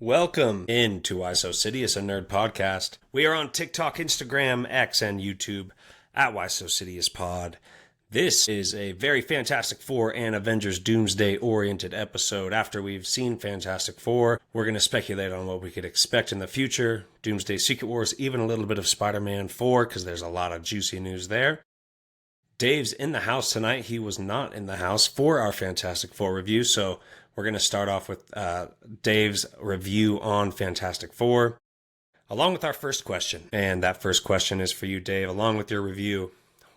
Welcome into Why So Sidious, a nerd podcast. We are on TikTok, Instagram, X, and YouTube at Why So Sidious Pod. This is a very Fantastic Four and Avengers Doomsday oriented episode. After we've seen Fantastic Four, we're going to speculate on what we could expect in the future. Doomsday, Secret Wars, even a little bit of Spider-Man 4, because there's a lot of juicy news there. Dave's in the house tonight. He was not in the house for our Fantastic Four review, so we're going to start off with Dave's review on Fantastic Four, along with our first question. And that first question is for you, Dave, along with your review.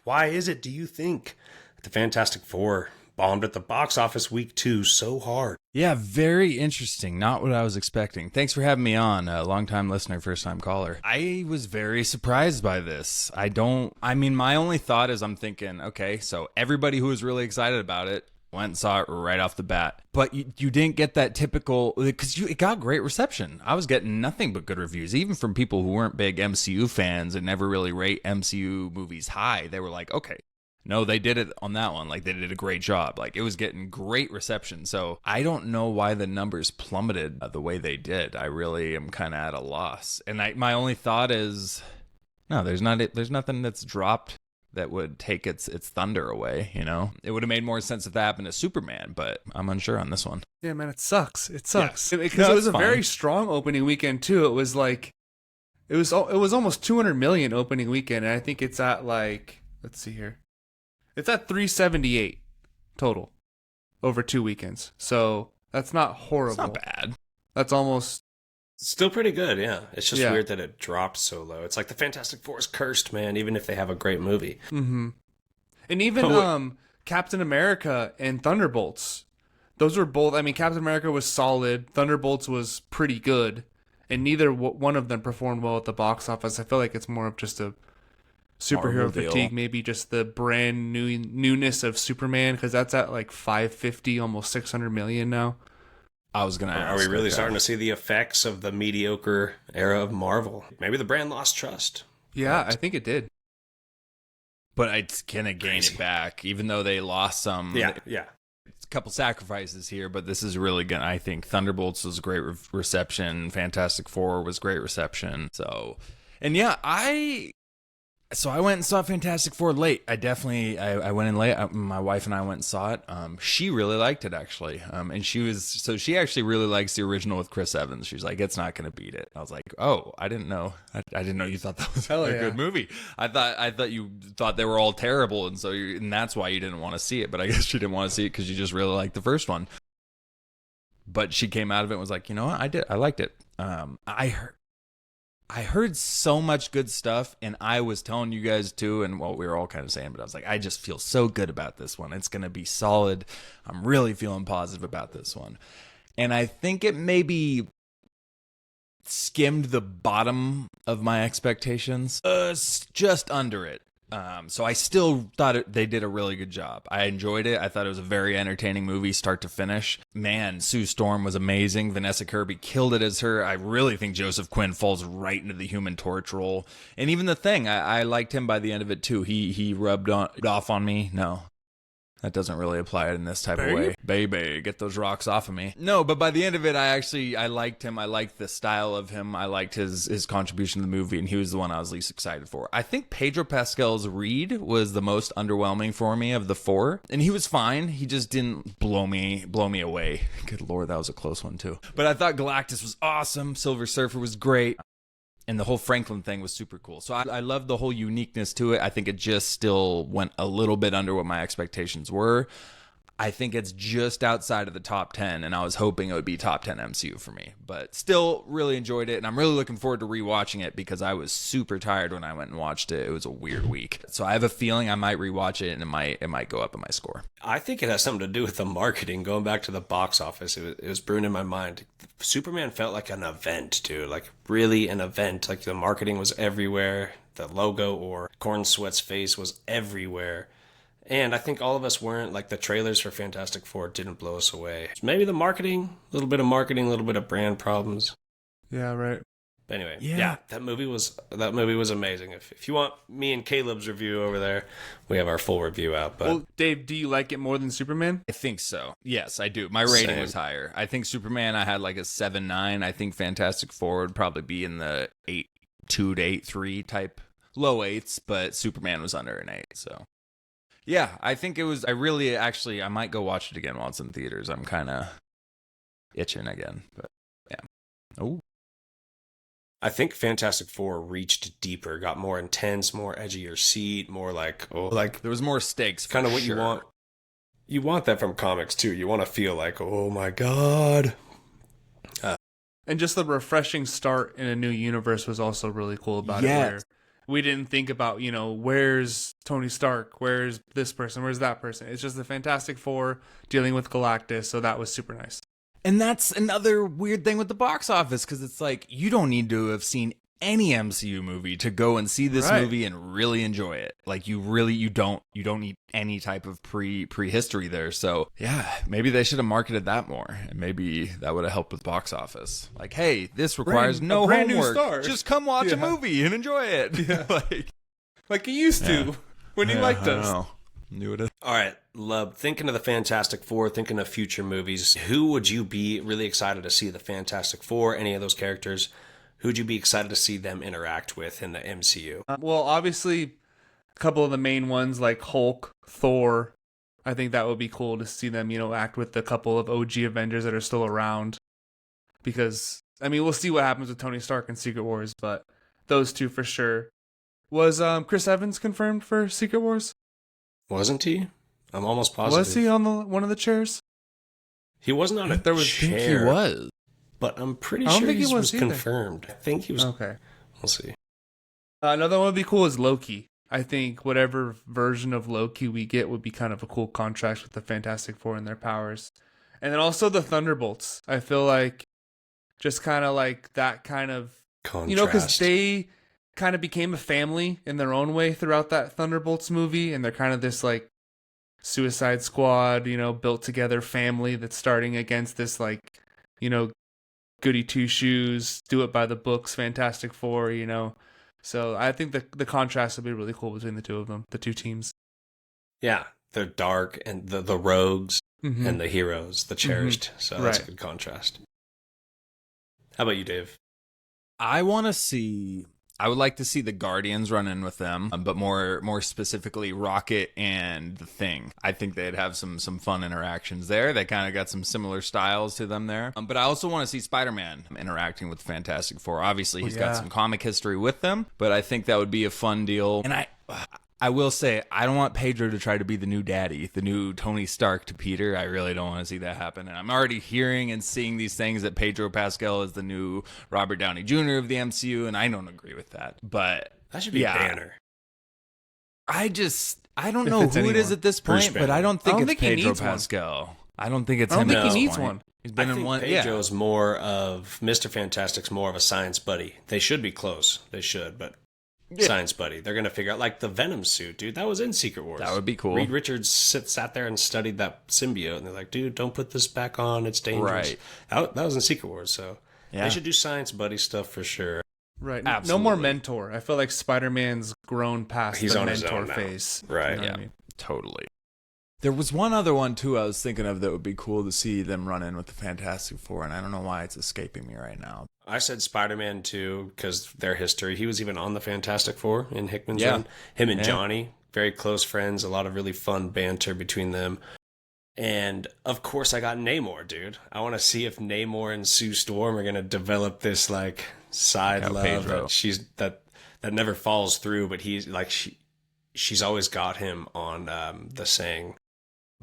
Why is it, do you think, that the Fantastic Four bombed at the box office week 2 so hard? Yeah, very interesting. Not what I was expecting. Thanks for having me on, a long-time listener, first-time caller. I was very surprised by this. My only thought is I'm thinking, okay, so everybody who was really excited about it went and saw it right off the bat. But you didn't get that typical, because it got great reception. I was getting nothing but good reviews, even from people who weren't big MCU fans and never really rate MCU movies high. They were like, okay, no, they did it on that one. Like, they did a great job. Like, it was getting great reception. So I don't know why the numbers plummeted the way they did. I really am kind of at a loss. And my only thought is, no, there's nothing that's dropped that would take its thunder away, you know? It would have made more sense if that happened to Superman, but I'm unsure on this one. Yeah, man, it sucks. It sucks. Yeah. Because it was a very strong opening weekend, too. It was like, it was almost 200 million opening weekend, and I think it's at like, let's see here. It's at 378 total over 2 weekends. So that's not horrible. It's not bad. That's almost... Still pretty good, yeah. It's just Yeah. weird that it dropped so low. It's like the Fantastic Four is cursed, man, even if they have a great movie. Mm-hmm. And even Captain America and Thunderbolts, those were both... I mean, Captain America was solid. Thunderbolts was pretty good. And neither one of them performed well at the box office. I feel like it's more of just a superhero Marvel deal. fatigue, maybe just the brand newness of Superman, because that's at like 550, almost 600 million now. I was going to ask. Are we really starting to see the effects of the mediocre era of Marvel? Maybe the brand lost trust. Yeah, I think it did. But it's going to gain it back, even though they lost some. Yeah. A couple sacrifices here, but this is really going to, I think, Thunderbolts was great reception. Fantastic Four was great reception. So, and yeah, I went and saw Fantastic Four late. I went in late. My wife and I went and saw it. She really liked it, actually. And she actually really likes the original with Chris Evans. She's like, it's not going to beat it. I was like, oh, I didn't know. I didn't know you thought that was a good movie. I thought you thought they were all terrible, and and that's why you didn't want to see it. But I guess you didn't want to see it because you just really liked the first one. But she came out of it and was like, you know what? I liked it. I heard so much good stuff, and I was telling you guys too, and we were all kind of saying, but I was like, I just feel so good about this one. It's going to be solid. I'm really feeling positive about this one. And I think it maybe skimmed the bottom of my expectations, just under it. So I still thought they did a really good job. I enjoyed it. I thought it was a very entertaining movie, start to finish. Man, Sue Storm was amazing. Vanessa Kirby killed it as her. I really think Joseph Quinn falls right into the Human Torch role. And even the Thing, I liked him by the end of it too. He rubbed off on me. No, that doesn't really apply in this type of way. Baby, get those rocks off of me. No, but by the end of it, I liked him. I liked the style of him. I liked his contribution to the movie, and he was the one I was least excited for. I think Pedro Pascal's Reed was the most underwhelming for me of the four, and he was fine. He just didn't blow me away. Good Lord, that was a close one too. But I thought Galactus was awesome. Silver Surfer was great. And the whole Franklin thing was super cool. So I love the whole uniqueness to it. I think it just still went a little bit under what my expectations were. I think it's just outside of the top 10, and I was hoping it would be top 10 MCU for me. But still really enjoyed it, and I'm really looking forward to rewatching it because I was super tired when I went and watched it. It was a weird week. So I have a feeling I might rewatch it, and it might go up in my score. I think it has something to do with the marketing. Going back to the box office, it was brewing in my mind. Superman felt like an event, dude. Like, really an event. Like, the marketing was everywhere. The logo or Corn Sweat's face was everywhere. And I think all of us weren't, like, the trailers for Fantastic Four didn't blow us away. Maybe the marketing, a little bit of brand problems. Yeah, right. But anyway, yeah, that movie was amazing. If you want me and Caleb's review over there, we have our full review out. But Well, Dave, do you like it more than Superman? I think so. Yes, I do. My rating Same. was higher. I think Superman, I had like a 7.9. I think Fantastic Four would probably be in the 8.2 to 8.3 type, low 8s, but Superman was under an 8. So yeah, I think it was. I really actually, I might go watch it again while it's in theaters. I'm kind of itching again, but yeah. Oh. I think Fantastic Four reached deeper, got more intense, more edge of your seat, more like There was more stakes. kind of what you want. You want that from comics too. You want to feel like, oh my god. And just the refreshing start in a new universe was also really cool about it. Yes. Where we didn't think about, where's Tony Stark? Where's this person? Where's that person? It's just the Fantastic Four dealing with Galactus. So that was super nice. And that's another weird thing with the box office, because it's like you don't need to have seen any MCU movie to go and see this movie and really enjoy it. Like you don't need any type of prehistory there. So yeah, maybe they should have marketed that more, and maybe that would have helped with box office. Like, hey, this requires no brand new homework. star. Just come watch a movie and enjoy it. Yeah. Like you used to when you liked us. Knew it. All right, Lub, thinking of the Fantastic Four, thinking of future movies, who would you be really excited to see the Fantastic Four, any of those characters? Who'd you be excited to see them interact with in the MCU? Well, obviously, a couple of the main ones like Hulk, Thor. I think that would be cool to see them, act with a couple of OG Avengers that are still around. Because, we'll see what happens with Tony Stark in Secret Wars, but those two for sure. Was Chris Evans confirmed for Secret Wars? Wasn't he? I'm almost positive. Was he on one of the chairs? He wasn't on a There was- chair. I think he was. But I'm pretty I don't sure think he he was was either. confirmed. I think he was. Okay. We'll see. Another one would be cool is Loki. I think whatever version of Loki we get would be kind of a cool contrast with the Fantastic Four and their powers. And then also the Thunderbolts. I feel like just kind of like that kind of, Contrast. because they kind of became a family in their own way throughout that Thunderbolts movie. And they're kind of this like Suicide Squad, built together family that's starting against this like, goody two shoes, do it by the books, Fantastic Four, So I think the contrast would be really cool between the two of them, the two teams. Yeah, they're dark and the rogues Mm-hmm. and the heroes, the cherished. So that's a good contrast. How about you, Dave? I would like to see the Guardians run in with them, but more specifically Rocket and the Thing. I think they'd have some fun interactions there. They kind of got some similar styles to them there. But I also want to see Spider-Man interacting with Fantastic Four. Obviously, he's got some comic history with them, but I think that would be a fun deal. And I will say, I don't want Pedro to try to be the new daddy, the new Tony Stark to Peter. I really don't want to see that happen. And I'm already hearing and seeing these things that Pedro Pascal is the new Robert Downey Jr. of the MCU, and I don't agree with that. But That should be Banner. I don't know who it is at this point, but I don't think it's Pedro needs one. Pascal. I don't think it's I don't him. think at he this needs point. one. He's been I in think one. Pedro's more of Mr. Fantastic's more of a science buddy. They should be close. They should, but science buddy. They're gonna figure out like the Venom suit, dude. That was in Secret Wars. That would be cool. Reed Richards sat there and studied that symbiote, and they're like, dude, don't put this back on. It's dangerous. Right. That was in Secret Wars, so they should do science buddy stuff for sure. Right. Absolutely. No more mentor. I feel like Spider-Man's grown past He's the on his mentor own now. phase. Right. You know what Yeah, I mean? totally. There was one other one, too, I was thinking of that would be cool to see them run in with the Fantastic Four, and I don't know why it's escaping me right now. I said Spider-Man too because their history. He was even on the Fantastic Four in Hickman's Yeah. run. Him and Yeah. Johnny, very close friends. A lot of really fun banter between them. And of course, I got Namor, dude. I want to see if Namor and Sue Storm are gonna develop this like side Like how love Pedro. that never falls through. But he's like she's always got him on the saying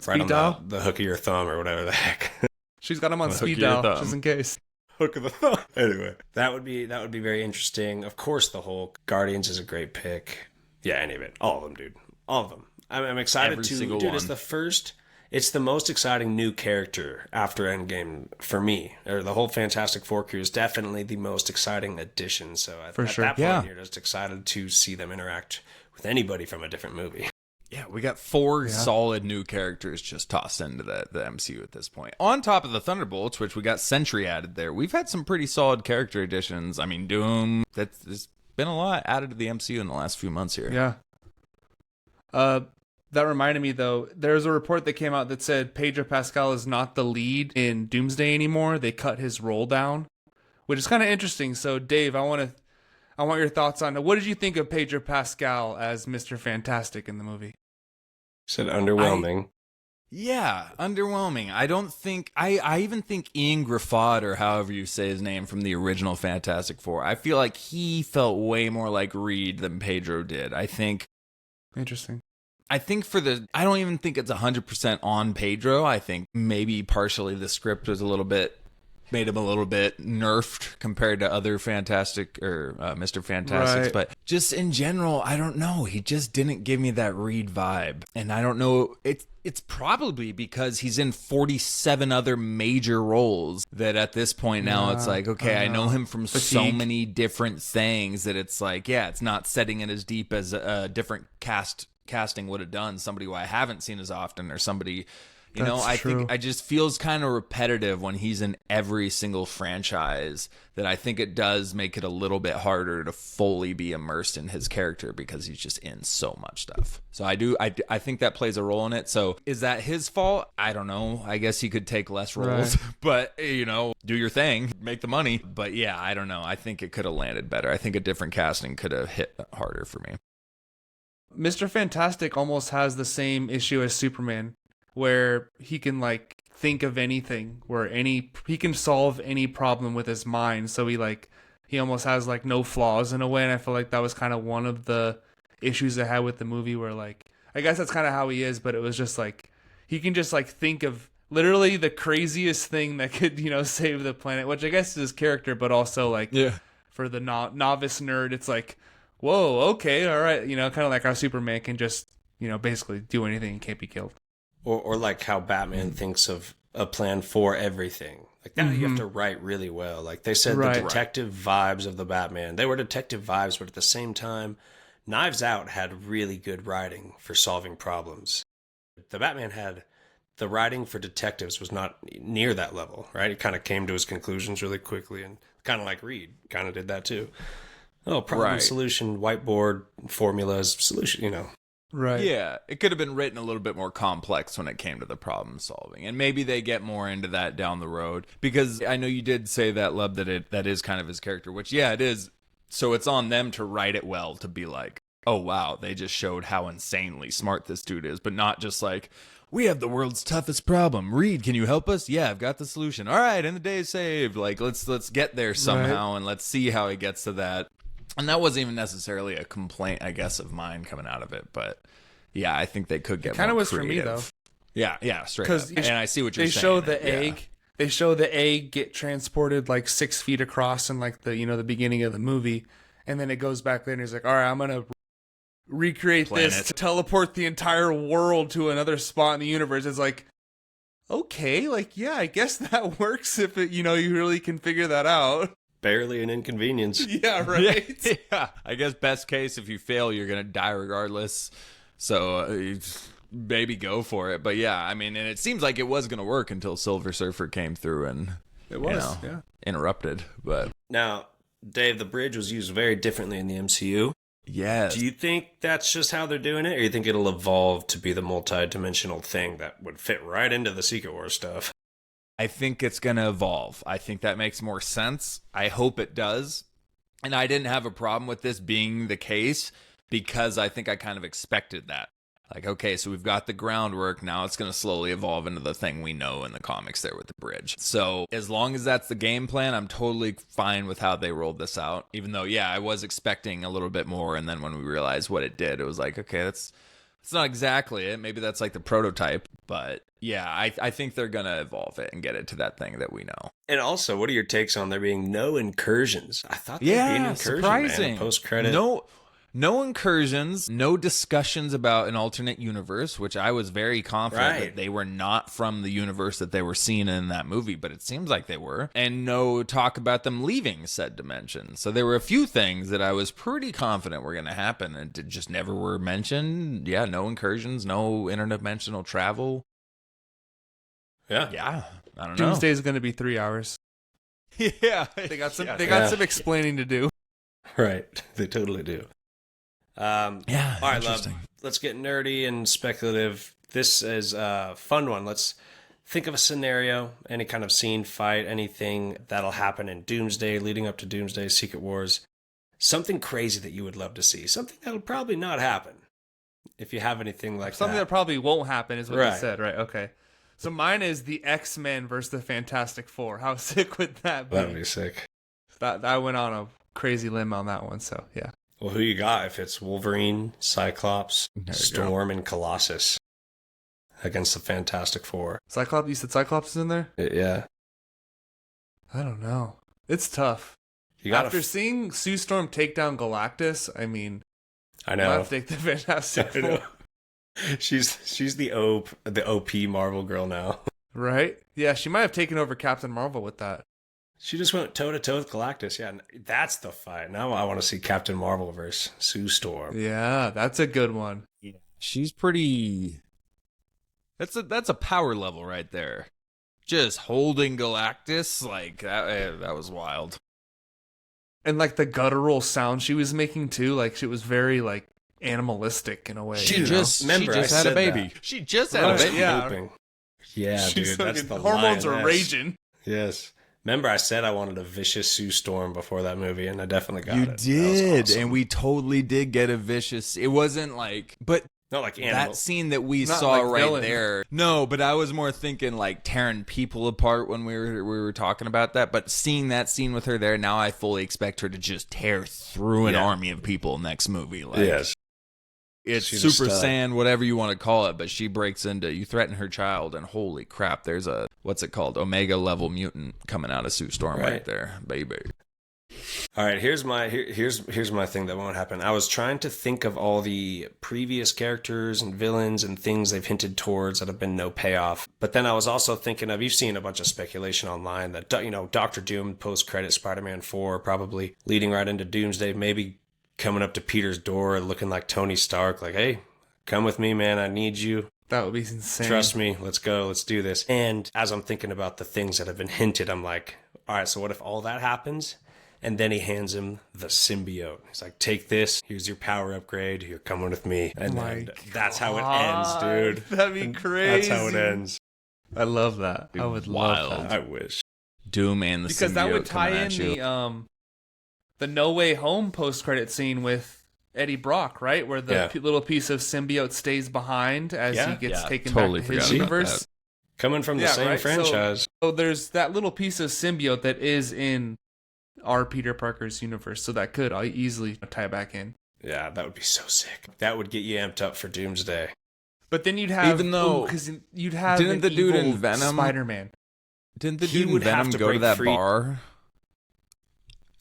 right on dial? the hook of your thumb or whatever the heck. She's got him on Hook speed of your dial, thumb. just in case. Hook of the thumb. Anyway, that would be very interesting. Of course, the Hulk. Guardians is a great pick. Yeah, any of it, all of them, dude, all of them. I'm excited Every to. single Dude, one. it's the first. It's the most exciting new character after Endgame for me. Or the whole Fantastic Four crew is definitely the most exciting addition. So at sure. that point, Yeah. you're just excited to see them interact with anybody from a different movie. Yeah, we got four solid new characters just tossed into the MCU at this point. On top of the Thunderbolts, which we got Sentry added there, we've had some pretty solid character additions. I mean, Doom, there's been a lot added to the MCU in the last few months here. Yeah. That reminded me, though, there's a report that came out that said Pedro Pascal is not the lead in Doomsday anymore. They cut his role down, which is kind of interesting. So, Dave, I want your thoughts on it. What did you think of Pedro Pascal as Mr. Fantastic in the movie? Said underwhelming. Yeah, underwhelming. I don't think... I even think Ian Grafad, or however you say his name, from the original Fantastic Four, I feel like he felt way more like Reed than Pedro did. I think... Interesting. I don't even think it's 100% on Pedro. I think maybe partially the script was made him a little bit nerfed compared to other Fantastic or Mr. Fantastics. Right. But just in general, I don't know. He just didn't give me that Reed vibe. And I don't know. It's probably because he's in 47 other major roles that at this point now it's like, okay, I know him from so many different things that it's like, yeah, it's not setting it as deep as a different casting would have done. Somebody who I haven't seen as often, or somebody... I think I just feels kind of repetitive when he's in every single franchise, that I think it does make it a little bit harder to fully be immersed in his character because he's just in so much stuff. So I think that plays a role in it. So is that his fault? I don't know. I guess he could take less roles, but do your thing, make the money. But yeah, I don't know. I think it could have landed better. I think a different casting could have hit harder for me. Mr. Fantastic almost has the same issue as Superman, where he can think of anything, he can solve any problem with his mind. So he almost has no flaws in a way. And I feel like that was kind of one of the issues I had with the movie, where I guess that's kind of how he is, but it was just he can just think of literally the craziest thing that could, save the planet, which I guess is his character, but also for the novice nerd, it's whoa, okay, all right. Kind of like how Superman can just, basically do anything and can't be killed. Or like how Batman thinks of a plan for everything. Like that you have to write really well. Like they said, the detective vibes of the Batman, they were detective vibes, but at the same time, Knives Out had really good writing for solving problems. The Batman had the writing for detectives was not near that level, right? It kind of came to his conclusions really quickly, and kind of like Reed kind of did that too. Oh, problem, solution, whiteboard, formulas, solution, Right. Yeah, it could have been written a little bit more complex when it came to the problem solving. And maybe they get more into that down the road. Because I know you did say that, Lub, that is kind of his character, which, yeah, it is. So it's on them to write it well, to be like, oh, wow, they just showed how insanely smart this dude is. But not just we have the world's toughest problem. Reed, can you help us? Yeah, I've got the solution. All right, and the day is saved. Let's get there somehow, and let's see how he gets to that. And that wasn't even necessarily a complaint, I guess, of mine coming out of it. But yeah, I think they could get more creative. Kind of was for me, though. Yeah, straight up. And I see what you're saying. They show the egg. They show the egg get transported 6 feet across in the beginning of the movie. And then it goes back there and he's like, all right, I'm going to recreate this to teleport the entire world to another spot in the universe. It's okay, yeah, I guess that works if you really can figure that out. Barely an inconvenience. Yeah, right. Yeah. I guess best case, if you fail, you're going to die regardless. So maybe go for it. But yeah, I mean, and it seems like it was going to work until Silver Surfer came through and interrupted. But now, Dave, the bridge was used very differently in the MCU. Yes. Do you think that's just how they're doing it, or you think it'll evolve to be the multi-dimensional thing that would fit right into the Secret Wars stuff? I think it's going to evolve. I think that makes more sense. I hope it does. And I didn't have a problem with this being the case because I think I kind of expected that. Okay, so we've got the groundwork. Now it's going to slowly evolve into the thing we know in the comics there with the bridge. So as long as that's the game plan, I'm totally fine with how they rolled this out. Even though, yeah, I was expecting a little bit more. And then when we realized what it did, it was okay, that's not exactly it. Maybe that's the prototype. But yeah, I think they're going to evolve it and get it to that thing that we know. And also, what are your takes on there being no incursions? I thought there'd be an incursion, surprising. Man, post-credit. No incursions, no discussions about an alternate universe, which I was very confident that they were not from the universe that they were seen in that movie, but it seems like they were. And no talk about them leaving said dimension. So there were a few things that I was pretty confident were going to happen and just never were mentioned. Yeah, no incursions, no interdimensional travel. Yeah, I don't know. Doomsday is going to be 3 hours. Yeah, They got some explaining to do. Right, they totally do. All right, love. interesting. Let's get nerdy and speculative. This is a fun one. Let's think of a scenario, any kind of scene, fight, anything that'll happen in Doomsday, leading up to Doomsday, Secret Wars. Something crazy that you would love to see. Something that'll probably not happen. If you have anything like Something that probably won't happen is what Right. you said, right? Okay. So mine is the X-Men versus the Fantastic Four. How sick would that be? That'd be sick. That went on a crazy limb on that one, so yeah. Well, who you got if it's Wolverine, Cyclops, There you Storm, and Colossus against the Fantastic Four? Cyclops, you said Cyclops is in there? Yeah. I don't know. It's tough. You got After seeing Sue Storm take down Galactus, I mean, I I know. have to take the Fantastic I know. Four. She's the OP Marvel girl now. Right? Yeah, she might have taken over Captain Marvel with that. She just went toe to toe with Galactus. Yeah, that's the fight. Now I want to see Captain Marvel versus Sue Storm. Yeah, that's a good one. She's pretty. That's a power level right there. Just holding Galactus like that was wild. And like the guttural sound she was making too, like she was very like animalistic in a way. She you know? just had a baby. She just had a baby. Yeah. Yeah, She's dude, that's fucking- the hormones are lioness. raging. Yes. Remember, I said I wanted a vicious Sue Storm before that movie, and I definitely got You it. That was did, awesome. and we totally did get a vicious. It wasn't like, but not like animal. that scene that we Not saw like right villain. there. No, but I was more thinking like tearing people apart when we were talking about that. But seeing that scene with her there, now I fully expect her to just tear through an army of people next movie. Like, Yes. it's She's a Super stud. Saiyan, whatever you want to call it, but she breaks into, you threaten her child, and holy crap, there's a, what's it called, Omega level mutant coming out of Sue Storm right there, baby. All right, here's my thing that won't happen. I was trying to think of all the previous characters and villains and things they've hinted towards that have been no payoff. But then I was also thinking of, you've seen a bunch of speculation online that, Doctor Doom post-credit Spider-Man 4 probably leading right into Doomsday, maybe coming up to Peter's door looking like Tony Stark, like, hey, come with me, man, I need you. That would be insane. Trust me, let's go, let's do this. And as I'm thinking about the things that have been hinted, I'm like, all right, so what if all that happens? And then he hands him the symbiote. He's like, take this, here's your power upgrade, you're coming with me. And then that's how it ends, dude. That'd be crazy. That's how it ends. I love that. I would love that. I wish. Doom and the Because symbiote that would tie coming in at you. the No Way Home post-credit scene with Eddie Brock, right? Where the little piece of symbiote stays behind as he gets taken totally back to his forgot about universe. that. Coming from the same right? franchise. So there's that little piece of symbiote that is in our Peter Parker's universe, so that could easily tie back in. Yeah, that would be so sick. That would get you amped up for Doomsday. But then you'd have, Even though- because you'd have Didn't an the dude in evil Venom- Spider-Man. Didn't the He dude in would have Venom to go to break that free. bar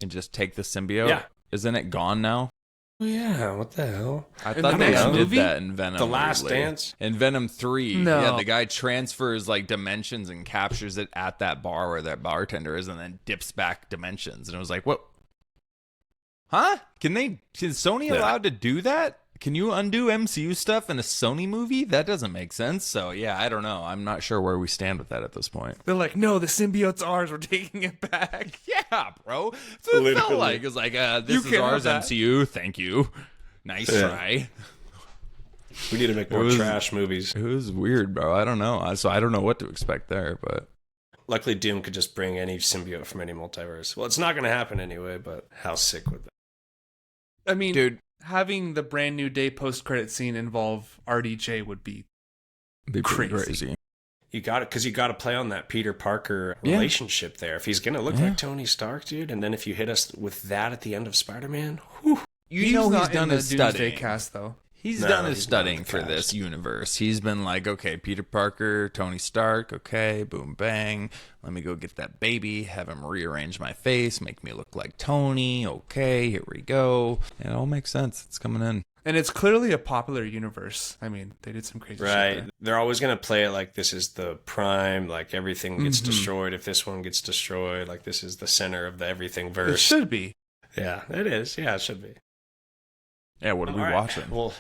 and just take the symbiote? Yeah. Isn't it gone now? Oh, yeah, what the hell? I In thought the they next did movie? that in Venom. The Last weirdly. Dance? In Venom 3. No. Yeah, the guy transfers like dimensions and captures it at that bar where that bartender is and then dips back dimensions. And it was like, what? Huh? Is Sony allowed to do that? Can you undo MCU stuff in a Sony movie? That doesn't make sense. So, yeah, I don't know. I'm not sure where we stand with that at this point. They're like, no, the symbiote's ours. We're taking it back. Yeah, bro. That's what it felt Literally. like. It's like, this You is can't ours, have that. MCU. Thank you. Nice try. We need to make more was- trash movies. It was weird, bro. I don't know. So I don't know what to expect there, but Luckily, Doom could just bring any symbiote from any multiverse. Well, it's not going to happen anyway, but how sick would that? I mean, dude, having the Brand New Day post-credit scene involve RDJ would be it'd be pretty Crazy. crazy. You got it, because you got to play on that Peter Parker relationship there. If he's going to look like Tony Stark, dude, and then if you hit us with that at the end of Spider-Man, whew. You know he's not done in the his Doomsday studying. cast, though. He's No, done his he's not in studying the for cast. this universe. He's been like, okay, Peter Parker, Tony Stark, okay, boom, bang. Let me go get that baby, have him rearrange my face, make me look like Tony. Okay, here we go. It all makes sense. It's coming in. And it's clearly a popular universe. I mean, they did some crazy shit Right. there. They're always going to play it like this is the prime, like everything gets destroyed if this one gets destroyed, like this is the center of the everything It verse. should be. Yeah, it is. Yeah, it should be. Yeah, what are we All right. watching? Well,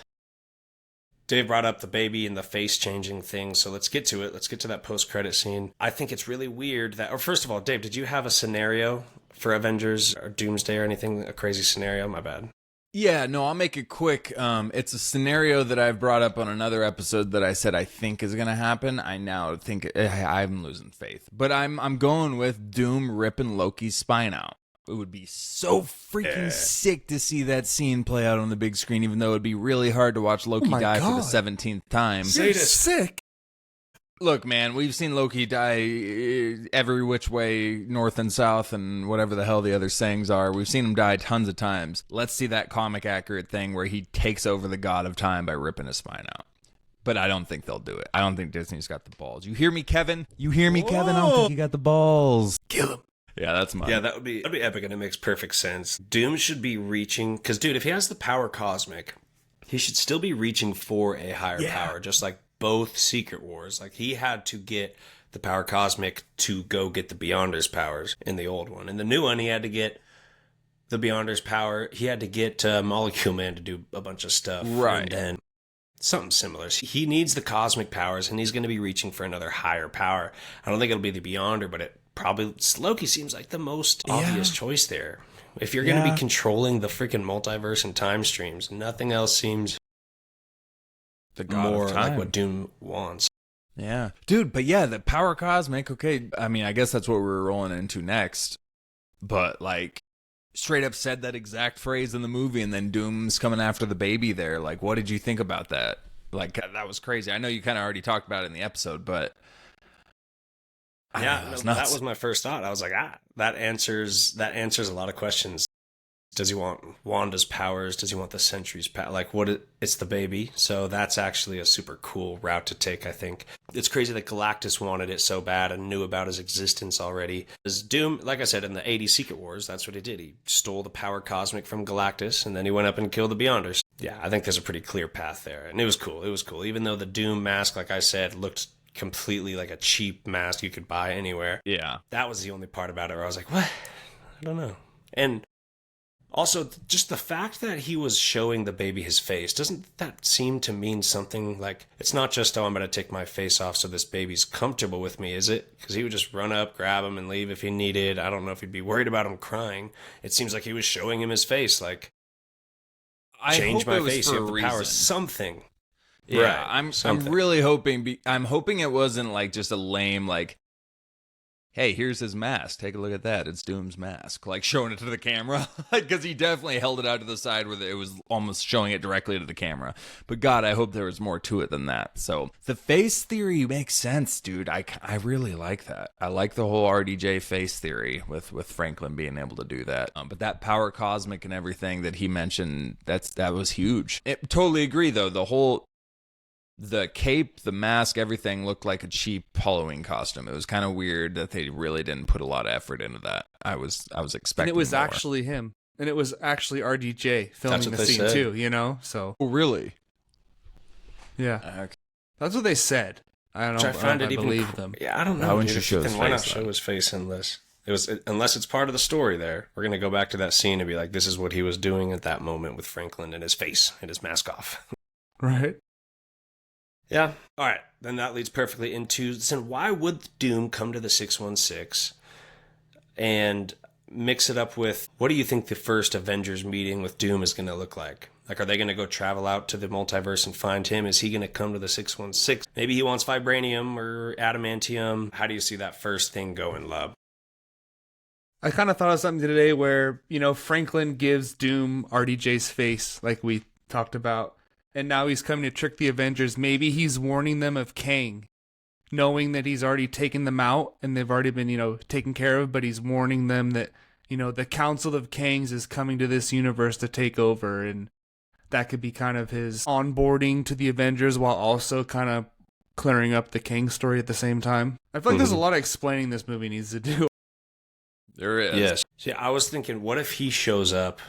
Dave brought up the baby and the face changing thing, so let's get to it. Let's get to that post credit scene. I think it's really weird that, or first of all, Dave, did you have a scenario for Avengers or Doomsday or anything, a crazy scenario? My bad. Yeah, no, I'll make it quick. It's a scenario that I've brought up on another episode that I said I think is going to happen. I now think I'm losing faith, but I'm going with Doom ripping Loki's spine out. It would be so freaking sick to see that scene play out on the big screen, even though it'd be really hard to watch Loki my die for the God. 17th time. You're sick. Look, man, we've seen Loki die every which way, north and south, and whatever the hell the other sayings are. We've seen him die tons of times. Let's see that comic accurate thing where he takes over the god of time by ripping his spine out. But I don't think they'll do it. I don't think Disney's got the balls. You hear me, Kevin? You hear me, Kevin? I don't think you got the balls. Kill him. Yeah, that's mine. Yeah, that'd be epic, and it makes perfect sense. Doom should be reaching, because dude, if he has the power cosmic, he should still be reaching for a higher power, just like both Secret Wars. Like he had to get the power cosmic to go get the Beyonders powers in the old one. In the new one, he had to get the Beyonders power. He had to get Molecule Man to do a bunch of stuff, Right. And then something similar. So he needs the cosmic powers, and he's going to be reaching for another higher power. I don't think it'll be the Beyonder, but it probably Loki seems like the most obvious choice there. If you're going to be controlling the freaking multiverse and time streams, nothing else seems The god more of time. like what Doom wants. Yeah. Dude, but yeah, the power cosmic, okay, I mean, I guess that's what we're rolling into next. But, like, straight up said that exact phrase in the movie, and then Doom's coming after the baby there. Like, what did you think about that? Like, that was crazy. I know you kind of already talked about it in the episode, but... Yeah, it was that nuts. was my first thought. I was like, that answers a lot of questions. Does he want Wanda's powers? Does he want the Sentry's power? Like, it's the baby. So that's actually a super cool route to take, I think. It's crazy that Galactus wanted it so bad and knew about his existence already. As Doom, like I said, in the 80 Secret Wars, that's what he did. He stole the power cosmic from Galactus, and then he went up and killed the Beyonders. Yeah, I think there's a pretty clear path there. And it was cool. It was cool. Even though the Doom mask, like I said, looked completely like a cheap mask you could buy anywhere. Yeah. That was the only part about it where I was like, what? I don't know. And also, just the fact that he was showing the baby his face, doesn't that seem to mean something? Like, it's not just, oh, I'm going to take my face off so this baby's comfortable with me, is it? Because he would just run up, grab him, and leave if he needed. I don't know if he'd be worried about him crying. It seems like he was showing him his face, like, change my face, you have the power, something. Yeah, Right, I'm really hoping. I'm hoping it wasn't like just a lame like, hey, here's his mask. Take a look at that. It's Doom's mask. Like showing it to the camera, because he definitely held it out to the side where it was almost showing it directly to the camera. But God, I hope there was more to it than that. So the face theory makes sense, dude. I really like that. I like the whole RDJ face theory with Franklin being able to do that. But that power cosmic and everything that he mentioned, that was huge. Totally agree though. The cape, the mask, everything looked like a cheap Halloween costume. It was kind of weird that they really didn't put a lot of effort into that. I was expecting And it was more. actually him. And it was actually RDJ filming That's what the they scene said. too, you know? So, Oh, really? yeah. Okay. That's what they said. I don't Which know I find if it I even believe them. Yeah, I don't know. Why wouldn't dude. you show his Then why not face, show then? his face unless it's part of the story there? We're gonna go back to that scene and be like, this is what he was doing at that moment with Franklin and his face and his mask off. Right? Yeah. All right. Then that leads perfectly into, then why would Doom come to the 616 and mix it up with, what do you think the first Avengers meeting with Doom is going to look like? Like, are they going to go travel out to the multiverse and find him? Is he going to come to the 616? Maybe he wants vibranium or adamantium. How do you see that first thing going, Lub? I kind of thought of something today where, you know, Franklin gives Doom RDJ's face, like we talked about. And now he's coming to trick the Avengers. Maybe he's warning them of Kang, knowing that he's already taken them out and they've already been, you know, taken care of. But he's warning them that, you know, the Council of Kangs is coming to this universe to take over. And that could be kind of his onboarding to the Avengers while also kind of clearing up the Kang story at the same time. I feel like there's a lot of explaining this movie needs to do. There is. Yes. See, I was thinking, what if he shows up?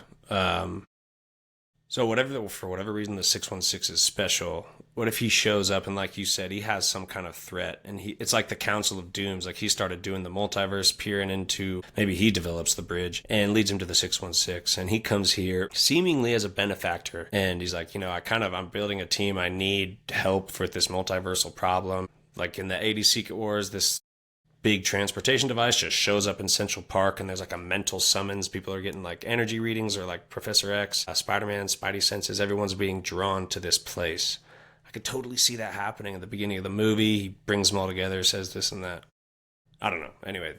So for whatever reason, the 616 is special. What if he shows up and, like you said, he has some kind of threat, and it's like the Council of Dooms. Like he started doing the multiverse, peering into, maybe he develops the bridge and leads him to the 616, and he comes here seemingly as a benefactor, and he's like, I'm building a team. I need help for this multiversal problem. Like in the 80s Secret Wars, this big transportation device just shows up in Central Park, and there's like a mental summons. People are getting like energy readings, or like Professor X, Spider-Man, Spidey senses. Everyone's being drawn to this place. I could totally see that happening at the beginning of the movie. He brings them all together, says this and that. I don't know. Anyway,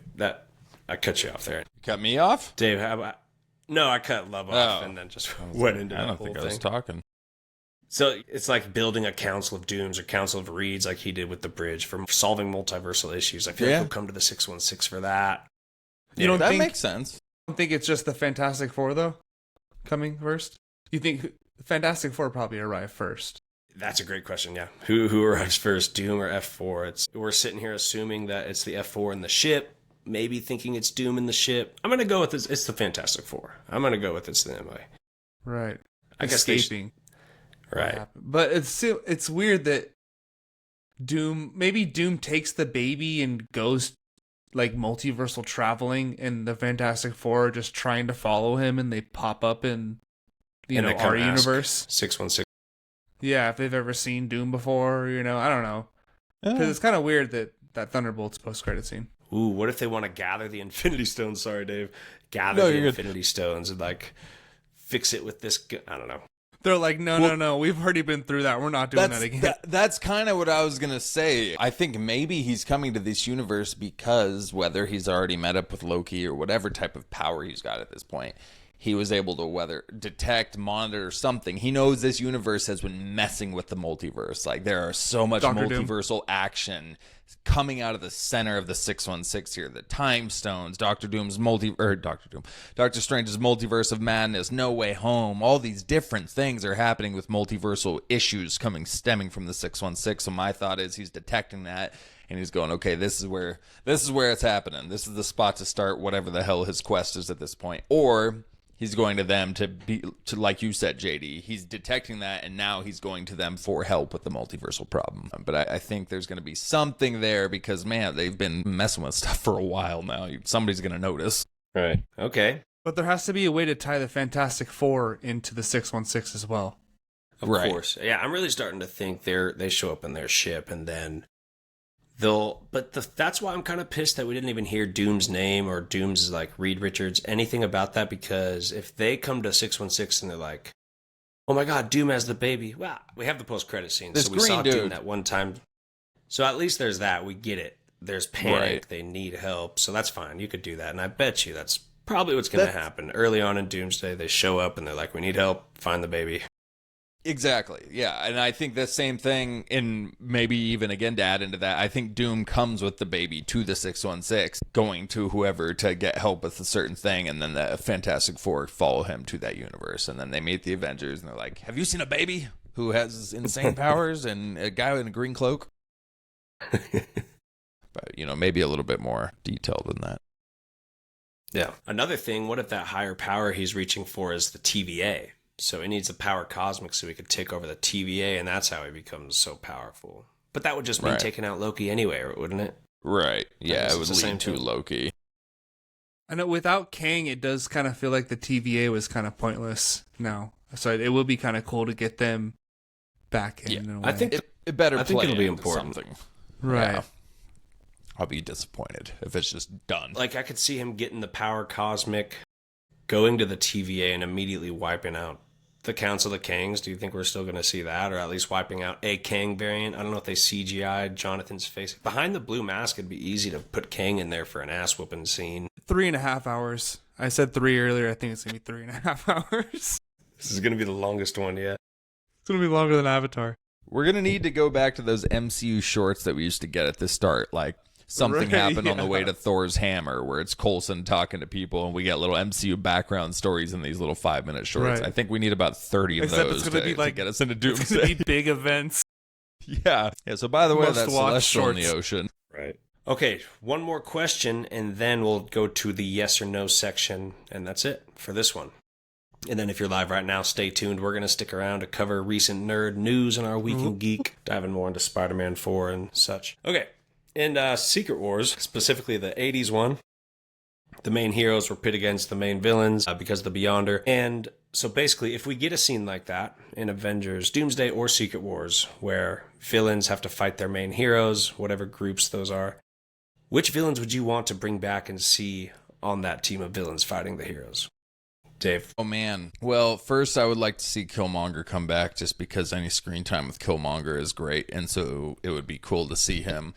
I cut you off there. You cut me off? Dave, how about... No, I cut Love off and then just went into the whole thing. I don't think I was talking. So it's like building a Council of Dooms or Council of Reeds like he did with the bridge for solving multiversal issues. I feel like he'll come to the 616 for that. That makes sense. You don't think it's just the Fantastic Four, though, coming first? You think Fantastic Four probably arrive first? That's a great question, yeah. Who arrives first, Doom or F4? We're sitting here assuming that it's the F4 in the ship, maybe thinking it's Doom in the ship. I'm going to go with it's the Fantastic Four. I'm going to go with it's the MI. Right. I guess escaping. Right. But it's weird that maybe Doom takes the baby and goes like multiversal traveling, and the Fantastic Four are just trying to follow him, and they pop up in our universe. 616. Yeah, if they've ever seen Doom before, I don't know. Because it's kind of weird that Thunderbolt's post-credit scene. Ooh, what if they want to gather the Infinity Stones? Sorry, Dave. Gather the Infinity Stones and like fix it with this. I don't know. They're like, no. We've already been through that. We're not doing that again. That's kind of what I was going to say. I think maybe he's coming to this universe because whether he's already met up with Loki or whatever type of power he's got at this point, he was able to detect, monitor something. He knows this universe has been messing with the multiverse. Like there are so much multiversal action coming out of the center of the 616 here. The Time Stones, Doctor Strange's multiverse of madness, No Way Home. All these different things are happening with multiversal issues stemming from the 616. So my thought is he's detecting that. And he's going, okay, this is where it's happening. This is the spot to start whatever the hell his quest is at this point. Or he's going to them to like you said, JD. He's detecting that, and now he's going to them for help with the multiversal problem. But I think there's going to be something there because, man, they've been messing with stuff for a while now. Somebody's going to notice. Right. Okay. But there has to be a way to tie the Fantastic Four into the 616 as well. Of course. Yeah, I'm really starting to think they show up in their ship, and then that's why I'm kind of pissed that we didn't even hear Doom's name or Doom's like Reed Richards, anything about that, because if they come to 616 and they're like, oh my god, Doom has the baby. Well, we have the post-credit scene, so we saw Doom that one time. So at least there's that. We get it. There's panic. Right. They need help. So that's fine. You could do that. And I bet you that's probably what's going to happen. Early on in Doomsday, they show up and they're like, we need help. Find the baby. Exactly. Yeah. And I think the same thing, and maybe even again to add into that, I think Doom comes with the baby to the 616, going to whoever to get help with a certain thing, and then the Fantastic Four follow him to that universe. And then they meet the Avengers, and they're like, have you seen a baby who has insane powers and a guy in a green cloak? But, maybe a little bit more detailed than that. Yeah. Another thing, what if that higher power he's reaching for is the TVA? So he needs the power cosmic so he could take over the TVA, and that's how he becomes so powerful. But that would just mean taking out Loki anyway, wouldn't it? Right. Yeah, it would lead to Loki. I know without Kang, it does kind of feel like the TVA was kind of pointless now. So it would be kind of cool to get them back in. Yeah. A way. I think it better. I think it'll be important. Something. Right. Yeah. I'll be disappointed if it's just done. Like I could see him getting the power cosmic, going to the TVA, and immediately wiping out the Council of Kangs. Do you think we're still going to see that, or at least wiping out a Kang variant? I don't know if they CGI'd Jonathan's face. Behind the blue mask, it'd be easy to put Kang in there for an ass-whooping scene. 3.5 hours. I said 3 earlier. I think it's going to be 3.5 hours. This is going to be the longest one yet. It's going to be longer than Avatar. We're going to need to go back to those MCU shorts that we used to get at the start, like something happened on the yeah. way to Thor's hammer, where it's Coulson talking to people, and we get little MCU background stories in these little 5-minute shorts. Right. I think we need about 30 of Except those it's gonna be to like get us into It's going Doomsday. to be big events. Yeah. So by the way, that's Must-watch Celestial in the shorts. ocean. Right. Okay, one more question, and then we'll go to the yes or no section, and that's it for this one. And then if you're live right now, stay tuned. We're going to stick around to cover recent nerd news in our Week in Geek, diving more into Spider-Man 4 and such. Okay, in Secret Wars, specifically the 80s one, the main heroes were pit against the main villains because of the Beyonder. And so basically, if we get a scene like that in Avengers, Doomsday, or Secret Wars, where villains have to fight their main heroes, whatever groups those are, which villains would you want to bring back and see on that team of villains fighting the heroes? Dave. Oh, man. Well, first, I would like to see Killmonger come back just because any screen time with Killmonger is great. And so it would be cool to see him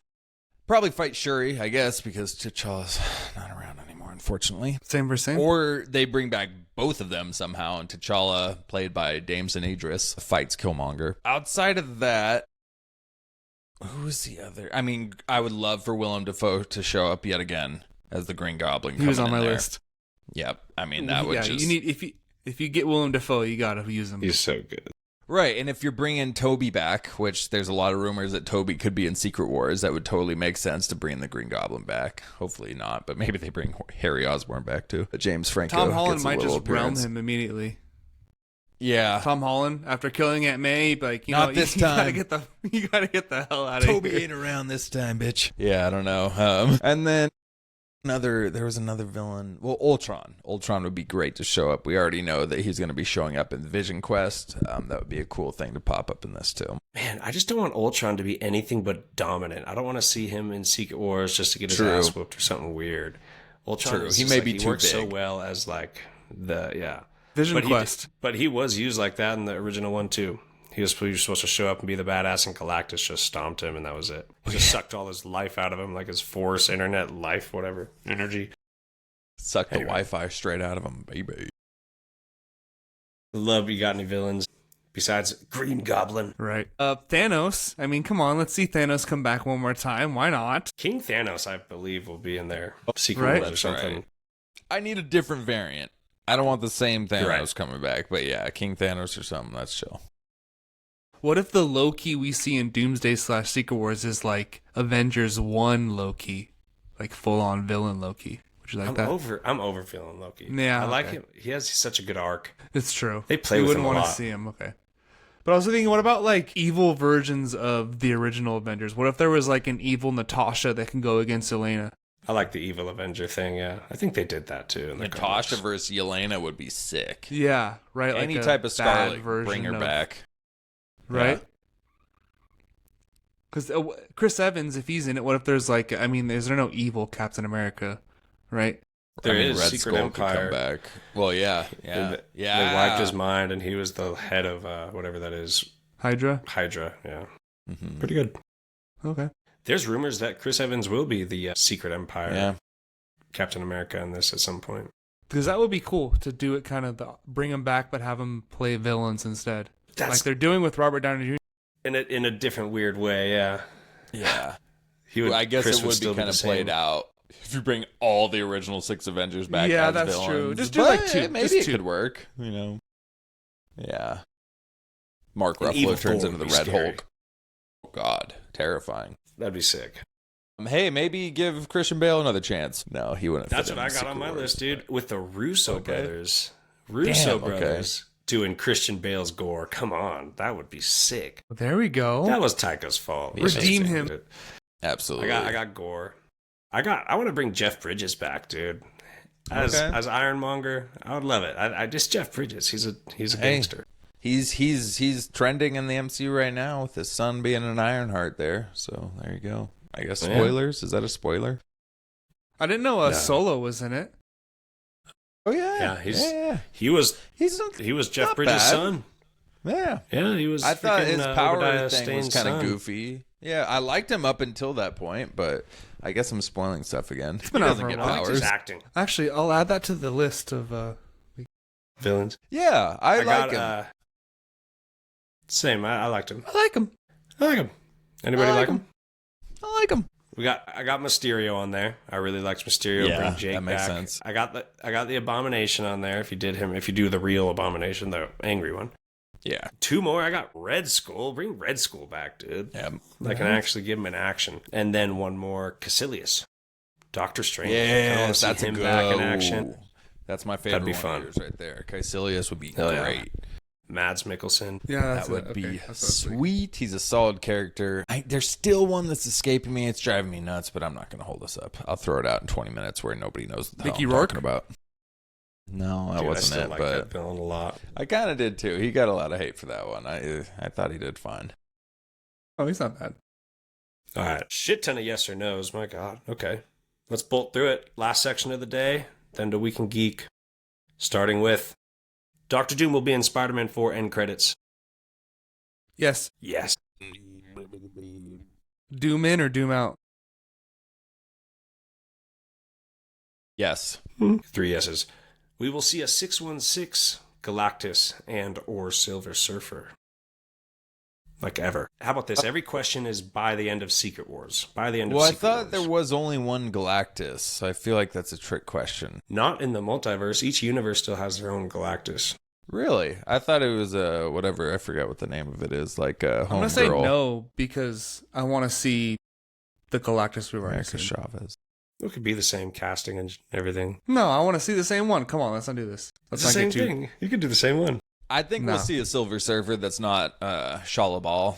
probably fight Shuri, I guess, because T'Challa's not around anymore, unfortunately. Same for same. Or they bring back both of them somehow, and T'Challa, played by Damson Idris, fights Killmonger. Outside of that, who's the other? I mean, I would love for Willem Dafoe to show up yet again as the Green Goblin. He was on coming my in there. list. Yep. I mean, that would just... You need if you get Willem Dafoe, you got to use him. He's so good. Right, and if you're bringing Toby back, which there's a lot of rumors that Toby could be in Secret Wars, that would totally make sense to bring the Green Goblin back. Hopefully not, but maybe they bring Harry Osborn back too. James Franco. Tom Holland gets a might little just realm appearance. him immediately. Yeah. Tom Holland, after killing Aunt May, like, you Not know, this you gotta time. get the you gotta get the hell out of Toby here. ain't around this time, bitch. Yeah, I don't know. And then there was another villain. Well, Ultron. Ultron would be great to show up. We already know that he's going to be showing up in Vision Quest. That would be a cool thing to pop up in this too. Man, I just don't want Ultron to be anything but dominant. I don't want to see him in Secret Wars just to get his True. ass whooped or something weird. Ultron True. is He just may like, be he too works so big. well as like the Vision but Quest. But he was used like that in the original one too. He was supposed to show up and be the badass, and Galactus just stomped him, and that was it. He just sucked all his life out of him, like his force, internet, life, whatever, energy. Suck the Anyway. Wi-Fi straight out of him, baby. Love, you got any villains besides Green Goblin? Right. Thanos. I mean, come on, let's see Thanos come back one more time. Why not? King Thanos, I believe, will be in there. Secret Right. Wars or That's something. right. I need a different variant. I don't want the same Thanos Right. coming back, but yeah, King Thanos or something. That's chill. What if the Loki we see in Doomsday / Secret Wars is like Avengers 1 Loki? Like full on villain Loki. Would you like that? I'm over feeling Loki. Yeah, I like okay. him. He has such a good arc. It's true. They play you with wouldn't him a want lot. to see him, okay. But I was thinking, what about like evil versions of the original Avengers? What if there was like an evil Natasha that can go against Elena? I like the evil Avenger thing. Yeah, I think they did that too. In the Natasha comics. versus Yelena would be sick. Yeah, right. Any like a type of bad Scarlet, version bring her of- back. right? Yeah. Because Chris Evans, if he's in it, what if there's like, I mean, is there no evil Captain America, right? There I mean, is Red Secret Skull could Empire. come back. Well, yeah. They wiped his mind, and he was the head of whatever that is, Hydra. Hydra. Yeah, Mhm. pretty good. Okay. There's rumors that Chris Evans will be the Secret Empire Yeah. Captain America in this at some point. Because that would be cool to do it, kind of bring him back, but have him play villains instead, That's like they're doing with Robert Downey Jr. in a different weird way. Yeah, Yeah. he would. I guess Chris it would still be kind the of same. played out if you bring all the original 6 Avengers back. Yeah, as that's villains. true. Just do But like 2. Maybe Just it 2. could work. You know. Yeah. Mark An evil Ruffalo turns Thor into the would be Red scary. Hulk. Oh God, terrifying. That'd be sick. Hey, maybe give Christian Bale another chance. No, he wouldn't. That's fit what in I got Secret on my Wars, list, dude. With the Russo Okay. brothers. Damn, okay. brothers doing Christian Bale's gore. Come on. That would be sick. There we go. That was Taika's fault. Yeah, Redeem him. but absolutely. I got gore. I want to bring Jeff Bridges back, dude. As Okay. as Ironmonger, I would love it. I just Jeff Bridges. He's a Hey. gangster. He's trending in the MCU right now with his son being an Ironheart there. So there you go. I guess Yeah. spoilers. Is that a spoiler? I didn't know No. Solo was in it. Oh yeah. Yeah, he was Jeff not Bridges' bad. son. Yeah. Yeah, he was. I thought freaking, his power Obadiah thing was Stane's kind of son. goofy. Yeah, I liked him up until that point, but I guess I'm spoiling stuff again. He been out doesn't for a get while. I liked powers. his acting. Actually, I'll add that to the list of. Villains. Yeah, I like got him. same. I liked him. I like him. I like him. Anybody I like like him? I like him. I got Mysterio on there. I really liked Mysterio. Yeah, Bring Jake that makes back. sense. I got the Abomination on there. If you do the real Abomination, the angry one. Yeah. 2 more. I got Red Skull. Bring Red Skull back, dude. Yeah. I can actually give him an action. And then 1 more, Caecilius. Doctor Strange. Yes, that's him back in action. Ooh, that's my favorite. That'd be one fun. of yours right there. Caecilius would be Hell yeah. great. Mads Mikkelsen. Yeah, That would be that's what I was thinking. sweet. He's a solid character. There's still one that's escaping me. It's driving me nuts, but I'm not going to hold this up. I'll throw it out in 20 minutes where nobody knows what the hell Mickey I'm Rourke? talking about. No, that Dude, I wasn't still it, like but that villain a lot. I kind of did too. He got a lot of hate for that one. I thought he did fine. Oh, he's not bad. All right. Shit ton of yes or no's. My God. Okay. Let's bolt through it. Last section of the day, then to Week in Geek. Starting with Doctor Doom will be in Spider-Man 4 end credits. Yes. Yes. Doom in or doom out? Yes. 3 yeses. We will see a 616, Galactus, and or Silver Surfer. Like ever. How about this? Every question is by the end of Secret Wars. By the end of Well, I Secret thought Wars. there was only one Galactus, so I feel like that's a trick question. Not in the multiverse. Each universe still has their own Galactus. Really? I thought it was whatever. I forgot what the name of it is. Like I'm Home gonna say Girl. no because I want to see the Galactus we've already America seen. Chavez. It could be the same casting and everything. No, I want to see the same one. Come on, let's not do this. It's Let's the not same get too. thing. You could do the same one. I think No. we'll see a Silver Surfer that's not Shalabal.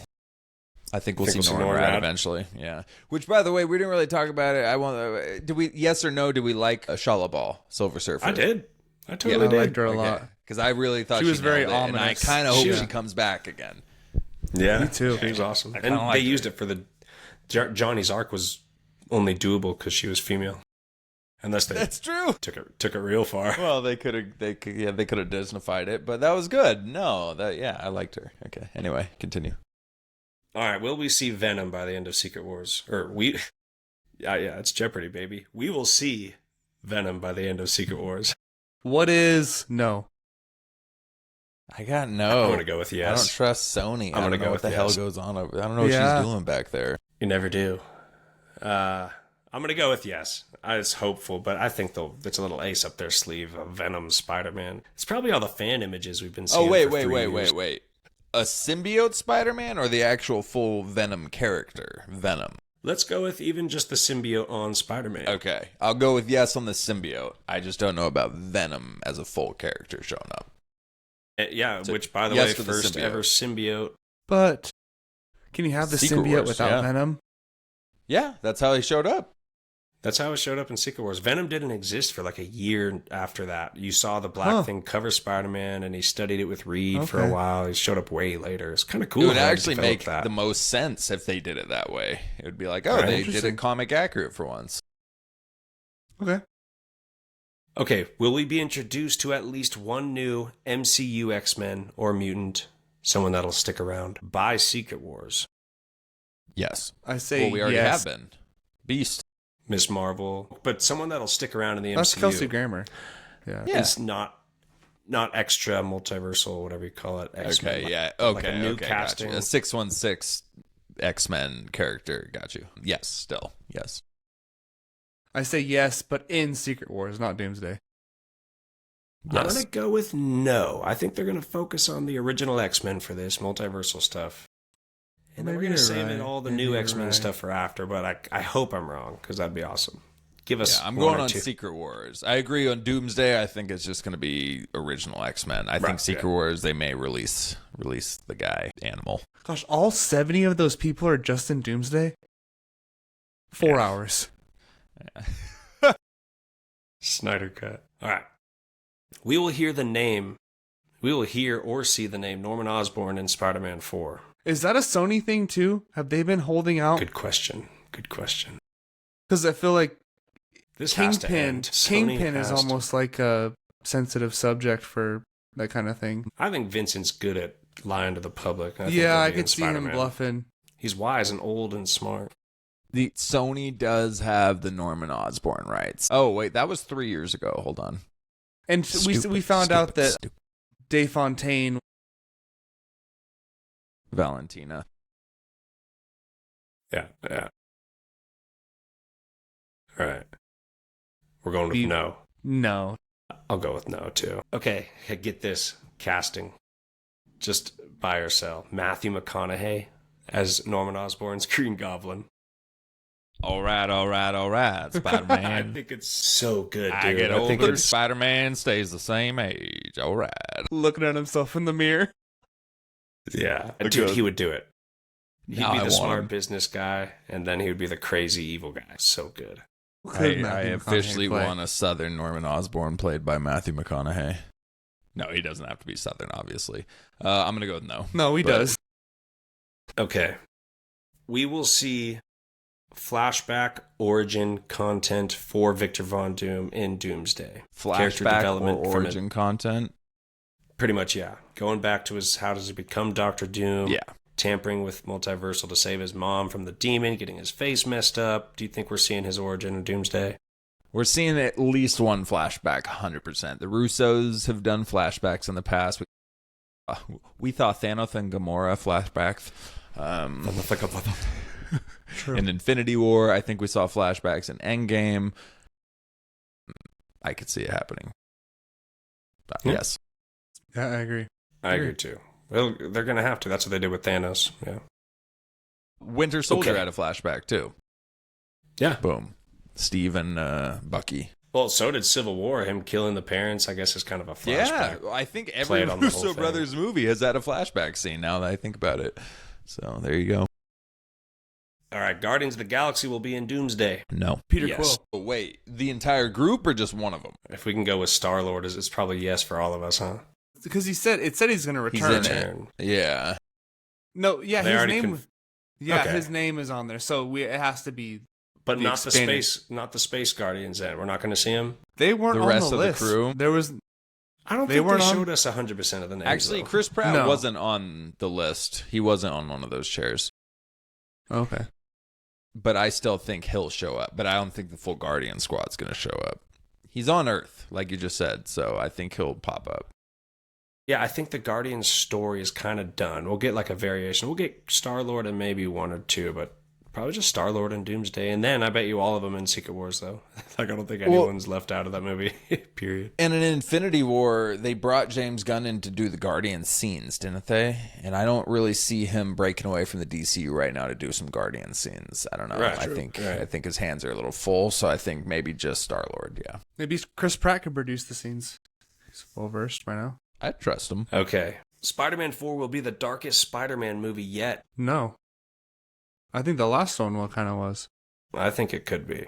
I think we'll see Think we'll see Norman Norrad? Rad eventually. Yeah. Which, by the way, we didn't really talk about it. I want. Do we? Yes or no? Do we like a Shalabal Silver Surfer? I did. I I totally did. liked her a lot. Because I really thought She was very nailed it, and I ominous. kind of hope She- she comes back again. Yeah, Me too. She was awesome, I and kinda they liked used her. it for the Johnny's arc was only doable because she was female, unless they That's true. took it real far. Well, they could have Disneyfied it, but that was good. No, I liked her. Okay. Anyway, continue. All right, will we see Venom by the end of Secret Wars? Yeah, it's Jeopardy, baby. We will see Venom by the end of Secret Wars. What is no? I got no. I'm gonna go with I yes. don't trust Sony. I'm I gonna don't know go what the with hell yes. goes on. I don't know what Yeah. she's doing back there. You never do. I'm gonna go with yes. It's hopeful, but I think it's a little ace up their sleeve of Venom Spider-Man. It's probably all the fan images we've been seeing. Oh, wait. for 3 years. A symbiote Spider-Man or the actual full Venom character? Venom. Let's go with even just the symbiote on Spider-Man. Okay. I'll go with yes on the symbiote. I just don't know about Venom as a full character showing up. Yeah, So, which, by the yes way, for the first symbiote. ever symbiote. But can you have the Secret symbiote Wars, without yeah. Venom? Yeah, that's how he showed up. That's how it showed up in Secret Wars. Venom didn't exist for like a year after that. You saw the black thing cover Spider-Man, and he studied it with Reed for a Okay. while. He showed up way later. It's kind of cool. It would how they actually developed make that. the most sense if they did it that way. It would be like, oh, Right. they did it Interesting. comic accurate for once. Okay. Okay, will we be introduced to at least one new MCU X-Men or mutant, someone that'll stick around by Secret Wars? Yes. I say Well, we already yes. have been. Beast. Miss Marvel, but someone that'll stick around in the That's MCU. Kelsey Grammer. Yeah. Yeah. It's not extra multiversal, whatever you call it. X-Men. Okay, yeah. Like Okay, a new okay, casting. Gotcha. A 616 X-Men character. Got you. Yes, still. Yes. I say yes, but in Secret Wars, not Doomsday. I'm Yes. going to go with no. I think they're going to focus on the original X-Men for this multiversal stuff. And then we're Maybe going to you're save it right. all the Maybe new you're X-Men right. stuff for after, but I hope I'm wrong, because that'd be awesome. Give us Yeah, I'm one going or on two. Secret Wars. I agree on Doomsday. I think it's just going to be original X-Men. I think Right, Secret yeah. Wars, they may release the guy, Animal. Gosh, all 70 of those people are just in Doomsday? 4 Yeah. hours. Snyder Cut. All right. We will hear or see the name Norman Osborn in Spider-Man 4. Is that a Sony thing too? Have they been holding out? Good question. Because I feel like This has to Kingpin, end. Sony Kingpin is has to. almost like a sensitive subject for that kind of thing. I think Vincent's good at lying to the public. I think Yeah, he'll I be in could see him Spider-Man. bluffing. He's wise and old and smart. The Sony does have the Norman Osborn rights. Oh, wait, that was 3 years ago. Hold on. And we found out that Stupid. Dave Fontaine. Valentina. Yeah. All right. We're going with no. No. I'll go with no, too. Okay, get this. Casting. Just buy or sell. Matthew McConaughey as Norman Osborn's Green Goblin. All right, Spider-Man. I think it's so good, dude. I get I think older, it's Spider-Man stays the same age. All right. Looking at himself in the mirror. yeah, Look dude, good. he would do it. He'd Now be I the want smart him. business guy, and then he would be the crazy evil guy. So good. I officially want a Southern Norman Osborn played by Matthew McConaughey. No, he doesn't have to be Southern, obviously. I'm going to go with no. No, he But- does. Okay. We will see flashback origin content for Victor Von Doom in Doomsday. Character Flashback development or from origin content? Pretty much, yeah. Going back to his how does he become Doctor Doom? Yeah. Tampering with multiversal to save his mom from the demon, getting his face messed up. Do you think we're seeing his origin in Doomsday? We're seeing at least one flashback, 100%. The Russos have done flashbacks in the past. We thought Thanos and Gamora flashbacks. In Infinity War, I think we saw flashbacks in Endgame. I could see it happening. Yeah. Yes. Yeah, I agree. I agree too. Well, they're going to have to. That's what they did with Thanos. Yeah. Winter Soldier Okay. had a flashback too. Yeah. Boom. Steve and Bucky. Well, so did Civil War. Him killing the parents, I guess, is kind of a flashback. Yeah, I think every Played on the whole Russo thing. Brothers movie has had a flashback scene now that I think about it. So there you go. All right. Guardians of the Galaxy will be in Doomsday. No. Peter Yes. Quill. Oh, wait, the entire group or just one of them? If we can go with Star-Lord, it's probably yes for all of us, huh? Because it said he's going to He's return. in it. Return. Yeah. No, yeah, They his already name. Yeah, Okay. his name is on there, so it has to be. But The not the expanded- space, not the space Guardians. Then we're not going to see him. They weren't The on rest the of the list. crew? There was. I don't They think they weren't on- showed us 100% of the names. Actually, though. Chris Pratt No. wasn't on the list. He wasn't on one of those chairs. Okay. But I still think he'll show up. But I don't think the full Guardian squad's going to show up. He's on Earth, like you just said. So I think he'll pop up. Yeah, I think the Guardians story is kind of done. We'll get like a variation. We'll get Star-Lord and maybe one or two, but probably just Star-Lord and Doomsday. And then I bet you all of them in Secret Wars, though. Like, I don't think anyone's left out of that movie, period. And in Infinity War, they brought James Gunn in to do the Guardian scenes, didn't they? And I don't really see him breaking away from the DCU right now to do some Guardian scenes. I don't know. Right, I true. think Right. I think his hands are a little full, so I think maybe just Star-Lord, yeah. Maybe Chris Pratt could produce the scenes. He's well versed by now. I trust him. Okay. Spider-Man 4 will be the darkest Spider-Man movie yet. No. I think the last one kind of was. I think it could be.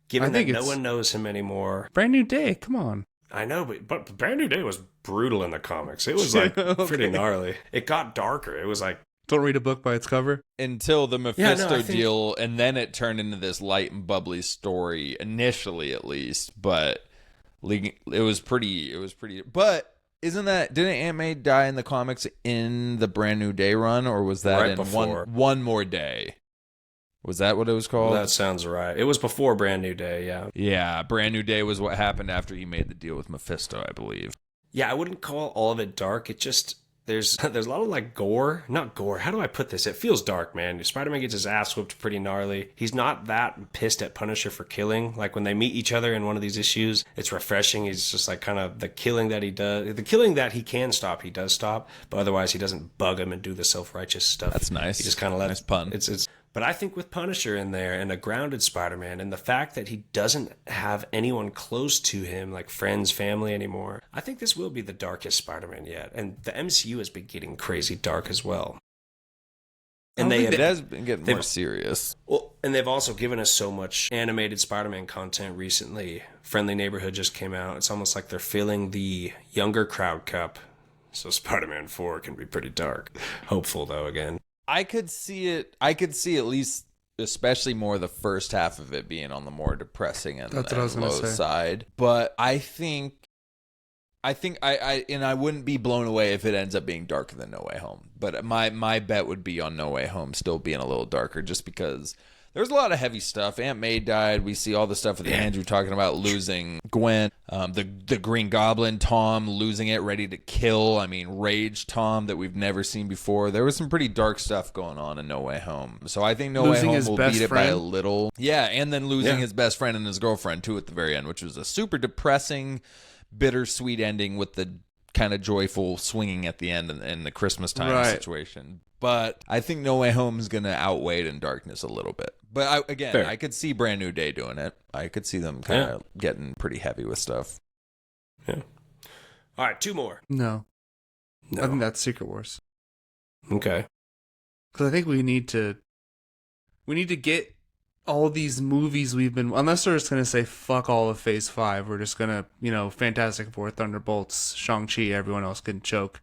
Given I think that no it's- one knows him anymore. Brand New Day. Come on. I know, but Brand New Day was brutal in the comics. It was like Okay. pretty gnarly. It got darker. It was like, Don't read a book by its cover. Until the Yeah, no, Mephisto I think- deal, and then it turned into this light and bubbly story, initially at least, but it was pretty, but didn't Aunt May die in the comics in the Brand New Day run, or was that Right in before. one more day? Was that what it was called? that sounds right. It was before Brand New Day, yeah. Yeah, Brand New Day was what happened after he made the deal with Mephisto, I believe. Yeah, I wouldn't call all of it dark. It just there's a lot of like gore. Not gore. How do I put this? It feels dark, man. Spider-Man gets his ass whooped pretty gnarly. He's not that pissed at Punisher for killing. Like when they meet each other in one of these issues, it's refreshing. He's just like kind of the killing that he does, the killing that he can stop, he does stop, but otherwise he doesn't bug him and do the self-righteous stuff. That's nice. He just kind of lets Nice pun. It's but I think with Punisher in there and a grounded Spider-Man and the fact that he doesn't have anyone close to him, like friends, family anymore, I think this will be the darkest Spider-Man yet. And the MCU has been getting crazy dark as well. And It has been getting they've- more serious. well, and they've also given us so much animated Spider-Man content recently. Friendly Neighborhood just came out. It's almost like they're filling the younger crowd cup. So Spider-Man 4 can be pretty dark. Hopeful though again. I could see at least, especially more the first half of it being on the more depressing and, That's what I was gonna low say. side. But I wouldn't be blown away if it ends up being darker than No Way Home. But my bet would be on No Way Home still being a little darker, just because There's a lot of heavy stuff. Aunt May died. We see all the stuff with Andrew talking about losing Gwen. The Green Goblin, Tom, losing it, ready to kill. I mean, Rage Tom that we've never seen before. There was some pretty dark stuff going on in No Way Home. So I think No Way Home will beat it by a little. Yeah, and then losing his best friend and his girlfriend, too, at the very end, which was a super depressing, bittersweet ending with the kind of joyful swinging at the end and the Christmas time situation. But I think No Way Home is going to outweigh it in darkness a little bit. But I could see Brand New Day doing it. I could see them kind of getting pretty heavy with stuff. Yeah. All right, 2 more. No. I think that's Secret Wars. Okay. Because I think we need to get all these movies we've been, unless they're just going to say fuck all of Phase 5, we're just going to, Fantastic Four, Thunderbolts, Shang-Chi, everyone else can choke.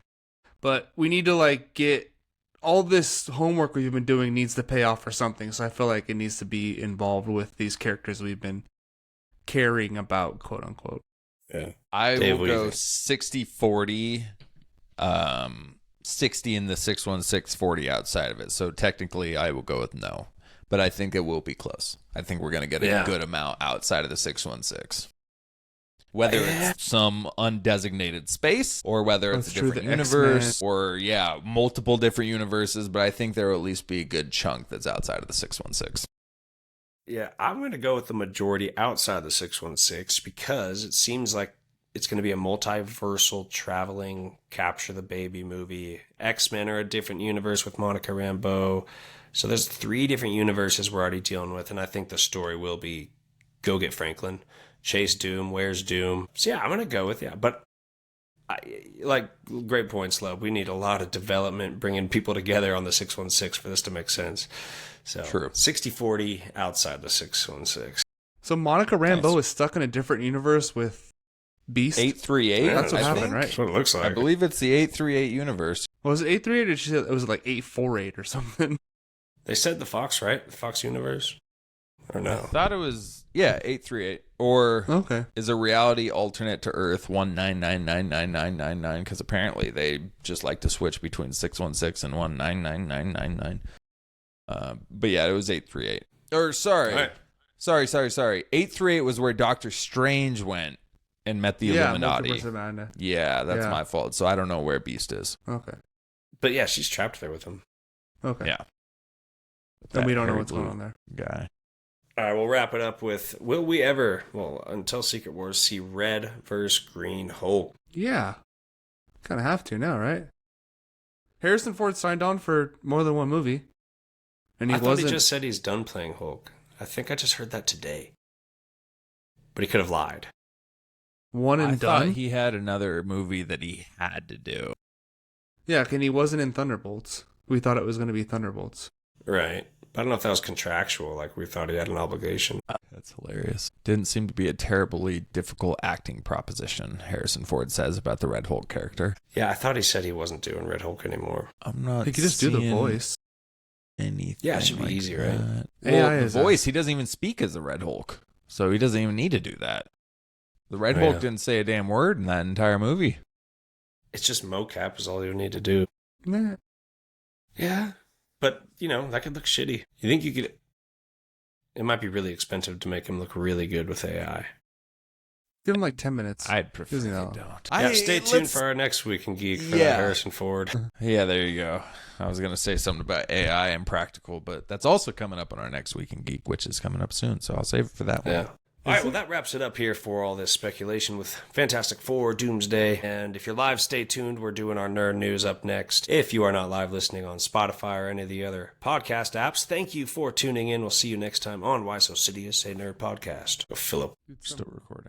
But we need to get all this homework we've been doing needs to pay off for something. So I feel like it needs to be involved with these characters we've been caring about, quote unquote. Yeah. I will go 60-40, 60 in the 616, 40 outside of it. So technically I will go with no. But I think it will be close. I think we're going to get a good amount outside of the 616. Whether it's some undesignated space or whether it's a different universe or, multiple different universes. But I think there will at least be a good chunk that's outside of the 616. Yeah, I'm going to go with the majority outside the 616 because it seems like it's going to be a multiversal traveling capture the baby movie. X-Men are a different universe with Monica Rambeau. So there's 3 different universes we're already dealing with, and I think the story will be go get Franklin, chase Doom, where's Doom? So I'm going to go with but great points, Love. We need a lot of development, bringing people together on the 616 for this to make sense. So true. 60-40 outside the 616. So Monica Rambeau is stuck in a different universe with Beast? 838? That's what happened, right? That's what it looks like. I believe it's the 838 universe. Was it 838 or did she say it was like 848 or something? They said the Fox, right? The Fox universe? Or no? I thought it was, 838. Or is a reality alternate to Earth 199999999, because apparently they just like to switch between 616 and 199999. But it was 838. Or sorry. Right. Sorry. 838 was where Doctor Strange went and met the Illuminati. Yeah, that's my fault. So I don't know where Beast is. Okay. But she's trapped there with him. Okay. Yeah. And we don't know what's going on there. Guy. All right, we'll wrap it up with, will we ever, until Secret Wars, see Red versus Green Hulk? Yeah. Kind of have to now, right? Harrison Ford signed on for more than one movie. And I thought he just said he's done playing Hulk. I think I just heard that today. But he could have lied. I thought he had another movie that he had to do. Yeah, and he wasn't in Thunderbolts. We thought it was going to be Thunderbolts. Right. But I don't know if that was contractual, like we thought he had an obligation. That's hilarious. Didn't seem to be a terribly difficult acting proposition, Harrison Ford says about the Red Hulk character. Yeah, I thought he said he wasn't doing Red Hulk anymore. I'm not He could just do the voice. Anything it should be easy, right? Well, the voice, he doesn't even speak as the Red Hulk. So he doesn't even need to do that. The Red Hulk didn't say a damn word in that entire movie. It's just mocap is all you need to do. Nah. Yeah. But, that could look shitty. You think you could... It might be really expensive to make him look really good with AI. Give him 10 minutes. I'd prefer they don't. Stay tuned for our next Week in Geek for Harrison Ford. Yeah, there you go. I was going to say something about AI and practical, but that's also coming up on our next Week in Geek, which is coming up soon. So I'll save it for that one. All right, well, that wraps it up here for all this speculation with Fantastic Four, Doomsday. And if you're live, stay tuned. We're doing our nerd news up next. If you are not live listening on Spotify or any of the other podcast apps, thank you for tuning in. We'll see you next time on Why So Sidious, a nerd podcast. Philip. Still recording.